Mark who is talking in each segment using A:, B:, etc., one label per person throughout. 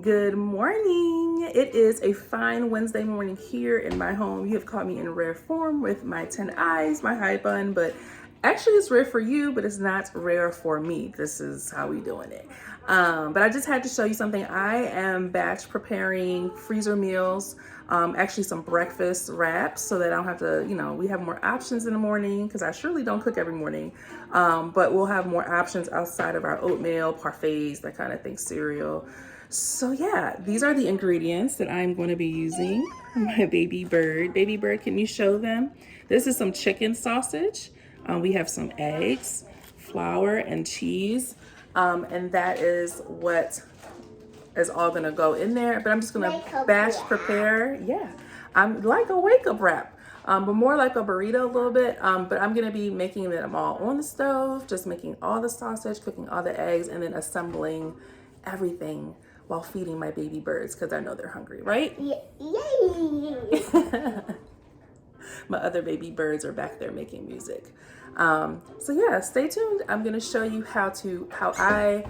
A: Good morning. It is a fine Wednesday morning here in my home. You have caught me in rare form with my 10 eyes, my high bun, but actually it's rare for you, but it's not rare for me. This is how we doing it. But I just had to show you something. I am batch preparing freezer meals, actually some breakfast wraps so that I don't have to, we have more options in the morning because I surely don't cook every morning. But we'll have more options outside of our oatmeal, parfaits, that kind of thing, cereal. So yeah, these are the ingredients that I'm going to be using. My baby bird. Baby bird, can you show them? This is some chicken sausage. We have some eggs, flour, and cheese. And that is what is all gonna go in there. But I'm just gonna batch prepare. Yeah, I'm like a wake up wrap. But more like a burrito a little bit. But I'm gonna be making them all on the stove, just making all the sausage, cooking all the eggs, and then assembling everything while feeding my baby birds because I know they're hungry, right? Yay! My other baby birds are back there making music. So yeah, stay tuned. I'm gonna show you how I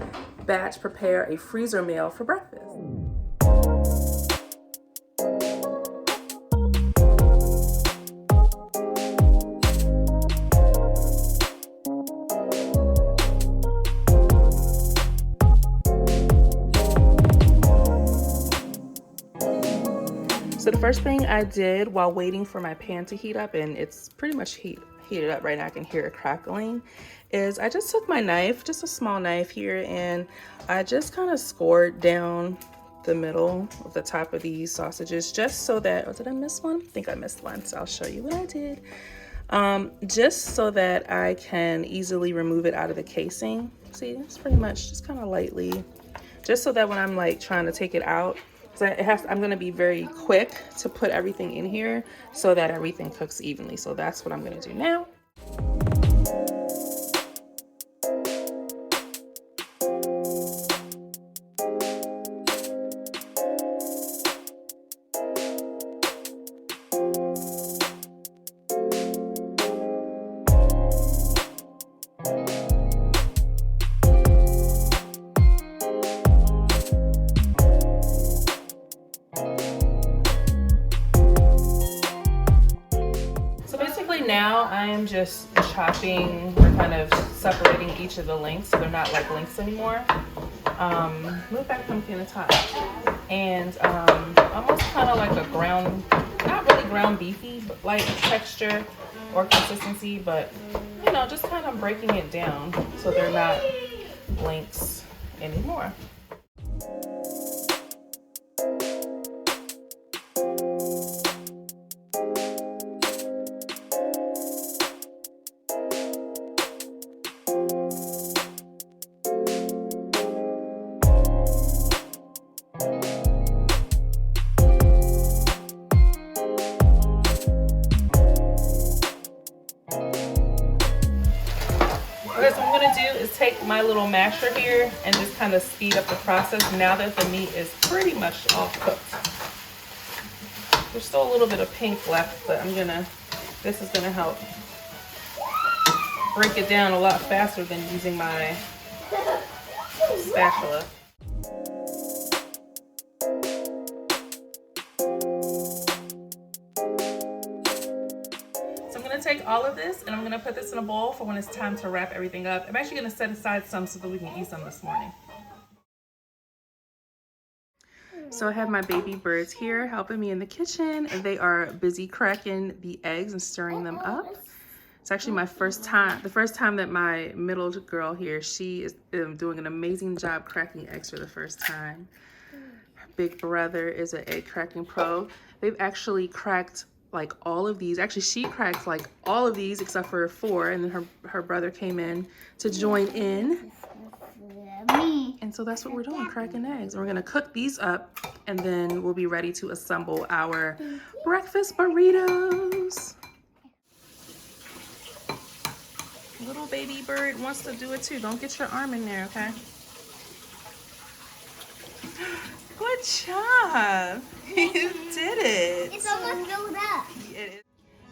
A: batch prepare a freezer meal for breakfast. So the first thing I did while waiting for my pan to heat up, and it's pretty much heated up right now, I can hear it crackling, is I just took my knife, just a small knife here, and I just kind of scored down the middle of the top of these sausages just so that, oh, did I miss one? I think I missed one, so I'll show you what I did. Just so that I can easily remove it out of the casing. See, it's pretty much just kind of lightly, just so that when I'm like trying to take it out, so I'm going to be very quick to put everything in here so that everything cooks evenly. So that's what I'm going to do now. Now I am just chopping or kind of separating each of the links so they're not like links anymore. Move back from the top. And almost kind of like a ground, not really ground beefy, but like texture or consistency, but you know, just kind of breaking it down so they're not links anymore. What I'm going to do is take my little masher here and just kind of speed up the process now that the meat is pretty much all cooked. There's still a little bit of pink left, but this is going to help break it down a lot faster than using my spatula. Take all of this and I'm going to put this in a bowl for when it's time to wrap everything up. I'm actually going to set aside some so that we can eat some this morning. So I have my baby birds here helping me in the kitchen, and they are busy cracking the eggs and stirring them up. It's actually the first time that my middle girl here, she is doing an amazing job cracking eggs for the first time. Her big brother is an egg cracking pro. They've actually cracked like all of these. Actually, she cracked like all of these except for 4, and then her brother came in to join in. And so that's what we're doing, cracking eggs. And we're gonna cook these up, and then we'll be ready to assemble our breakfast burritos. Little baby bird wants to do it too. Don't get your arm in there, okay? Good job. You did it.
B: It's almost filled up.
A: It is.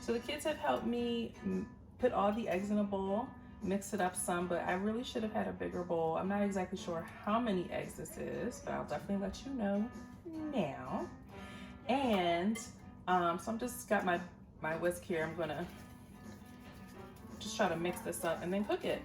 A: So the kids have helped me put all the eggs in a bowl. mix it up some, but I really should have had a bigger bowl. I'm not exactly sure how many eggs this is, but I'll definitely let you know now. And so I'm just got my whisk here. I'm gonna just try to mix this up and then cook it.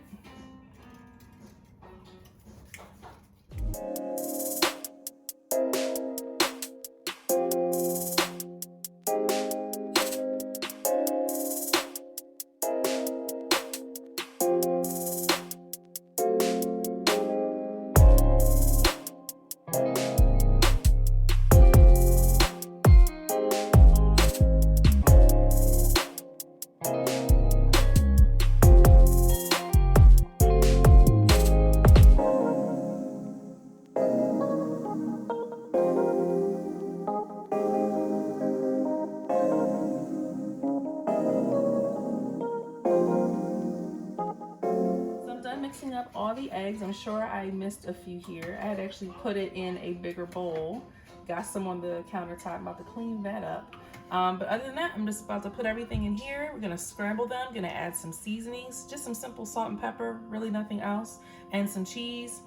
A: Mixing up all the eggs. I'm sure I missed a few here. I had actually put it in a bigger bowl. Got some on the countertop. I'm about to clean that up. But other than that, I'm just about to put everything in here. We're gonna scramble them. Gonna add some seasonings, just some simple salt and pepper, really nothing else, and some cheese,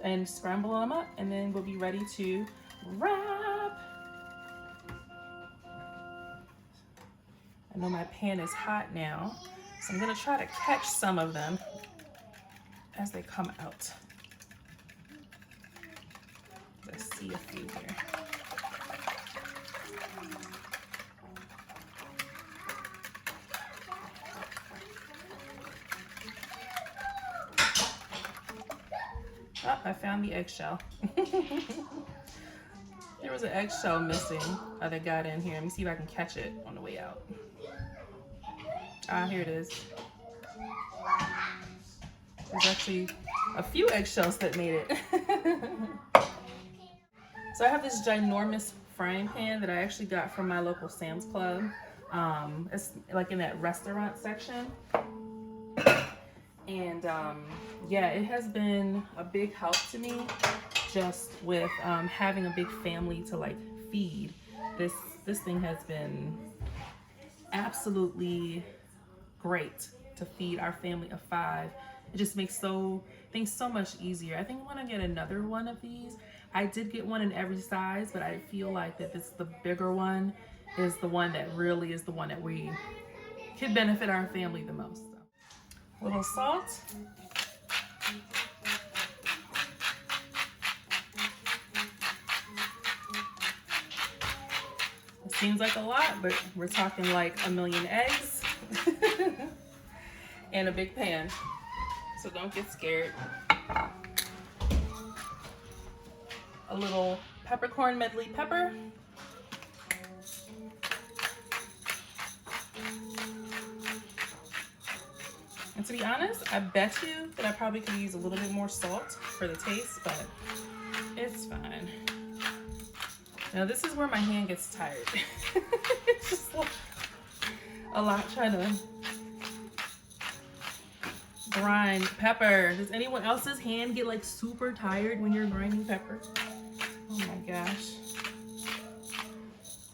A: and scramble them up, and then we'll be ready to wrap. I know my pan is hot now, so I'm gonna try to catch some of them as they come out. I see a few here. Oh, I found the eggshell. There was an eggshell missing that got in here. Let me see if I can catch it on the way out. Ah, here it is. There's actually a few eggshells that made it. So I have this ginormous frying pan that I actually got from my local Sam's Club. It's like in that restaurant section. And yeah, it has been a big help to me just with having a big family to like feed. This thing has been absolutely great to feed our family of 5. It just makes things so much easier. I think I want to get another one of these. I did get one in every size, but I feel like that the bigger one is the one that really is the one that we could benefit our family the most. So, a little salt. It seems like a lot, but we're talking like 1 million eggs and a big pan. So don't get scared. A little peppercorn medley pepper. And to be honest, I bet you that I probably could use a little bit more salt for the taste, but it's fine. Now this is where my hand gets tired. It's just like a lot trying to grind pepper. Does anyone else's hand get like super tired when you're grinding pepper? Oh my gosh.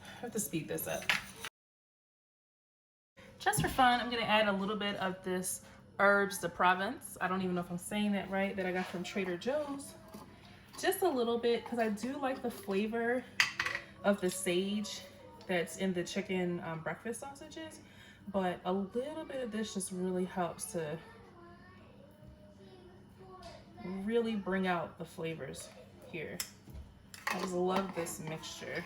A: I have to speed this up. Just for fun, I'm gonna add a little bit of this herbs de Provence. I don't even know if I'm saying that right, that I got from Trader Joe's. Just a little bit, because I do like the flavor of the sage that's in the chicken breakfast sausages, but a little bit of this just really helps to really bring out the flavors here. I just love this mixture.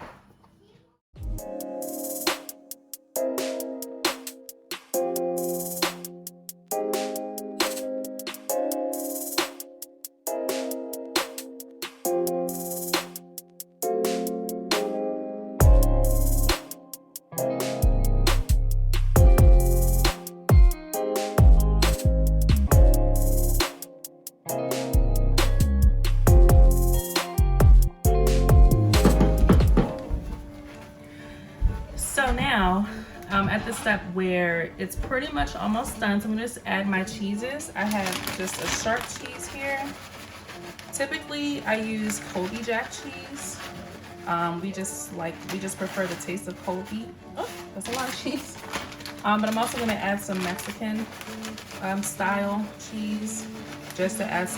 A: So now at the step where it's pretty much almost done, so I'm gonna just add my cheeses. I have just a sharp cheese here. Typically I use Colby Jack cheese. We just prefer the taste of Colby. Oh, that's a lot of cheese. But I'm also gonna add some Mexican style cheese just to add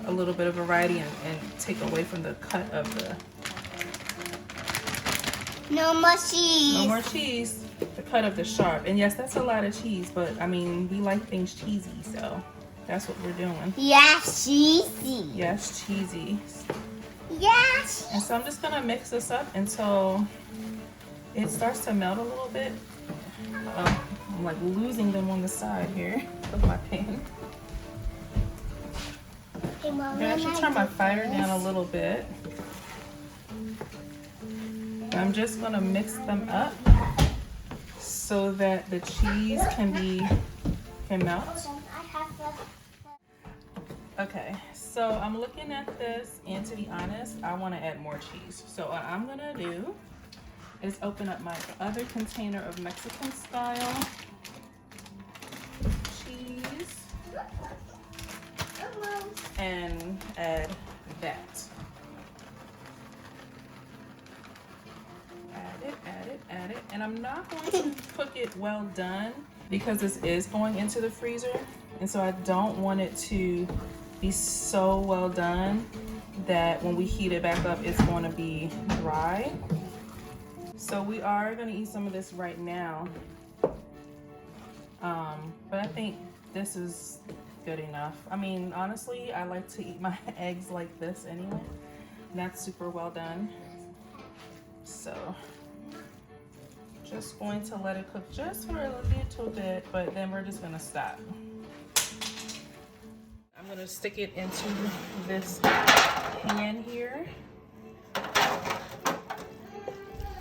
A: a little bit of variety and take away from the cut of the.
B: No more cheese.
A: No more cheese. The cut of the sharp. And yes, that's a lot of cheese, but I mean, we like things cheesy, so that's what we're doing.
B: Yes, cheesy.
A: Yes, cheesy.
B: Yes.
A: And so I'm just gonna mix this up until it starts to melt a little bit. I'm like losing them on the side here of my pan.
B: Hey, Mom,
A: I'm gonna actually turn my fire down a little bit. I'm just gonna mix them up so that the cheese can melt. Okay, so I'm looking at this, and to be honest, I want to add more cheese. So what I'm gonna do is open up my other container of Mexican style cheese and add that. Add it. And I'm not going to cook it well done because this is going into the freezer. And so I don't want it to be so well done that when we heat it back up, it's going to be dry. So we are going to eat some of this right now. But I think this is good enough. I mean, honestly, I like to eat my eggs like this anyway. Not super well done. So just going to let it cook just for a little bit, but then we're just gonna stop. I'm gonna stick it into this pan here.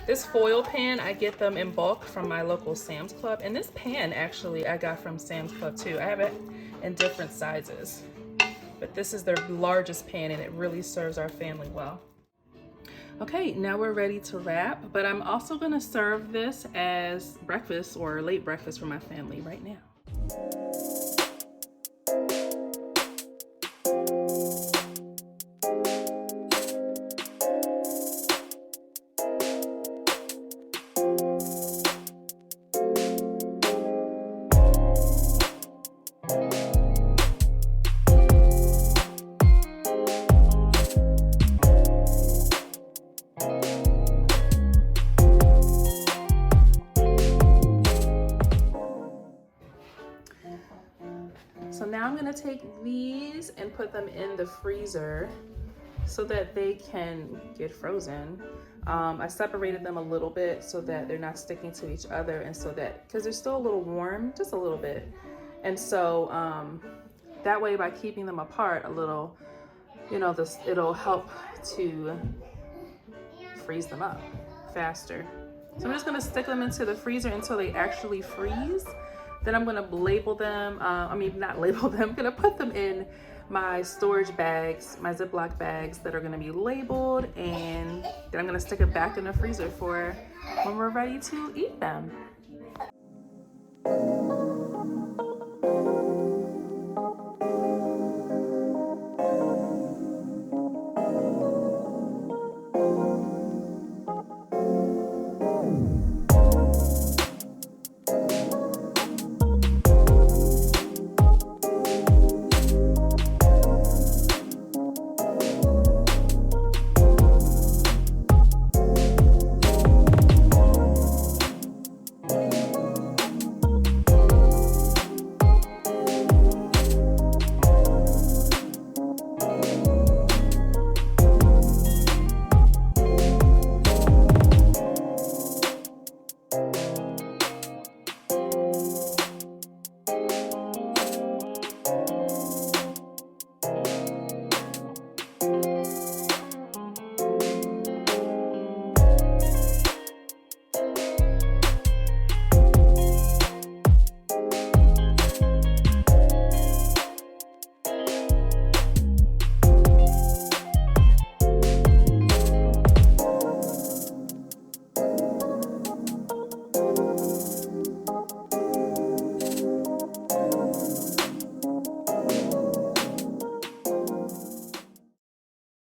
A: This foil pan, I get them in bulk from my local Sam's Club. And this pan, actually, I got from Sam's Club too. I have it in different sizes. But this is their largest pan, and it really serves our family well. Okay, now we're ready to wrap, but I'm also gonna serve this as breakfast or late breakfast for my family right now. So now I'm gonna take these and put them in the freezer so that they can get frozen. I separated them a little bit so that they're not sticking to each other, and so that, because they're still a little warm, just a little bit. And so that way, by keeping them apart a little, you know, it'll help to freeze them up faster. So I'm just gonna stick them into the freezer until they actually freeze. Then I'm gonna label them, not label them, I'm gonna put them in my storage bags, my Ziploc bags that are gonna be labeled, and then I'm gonna stick it back in the freezer for when we're ready to eat them.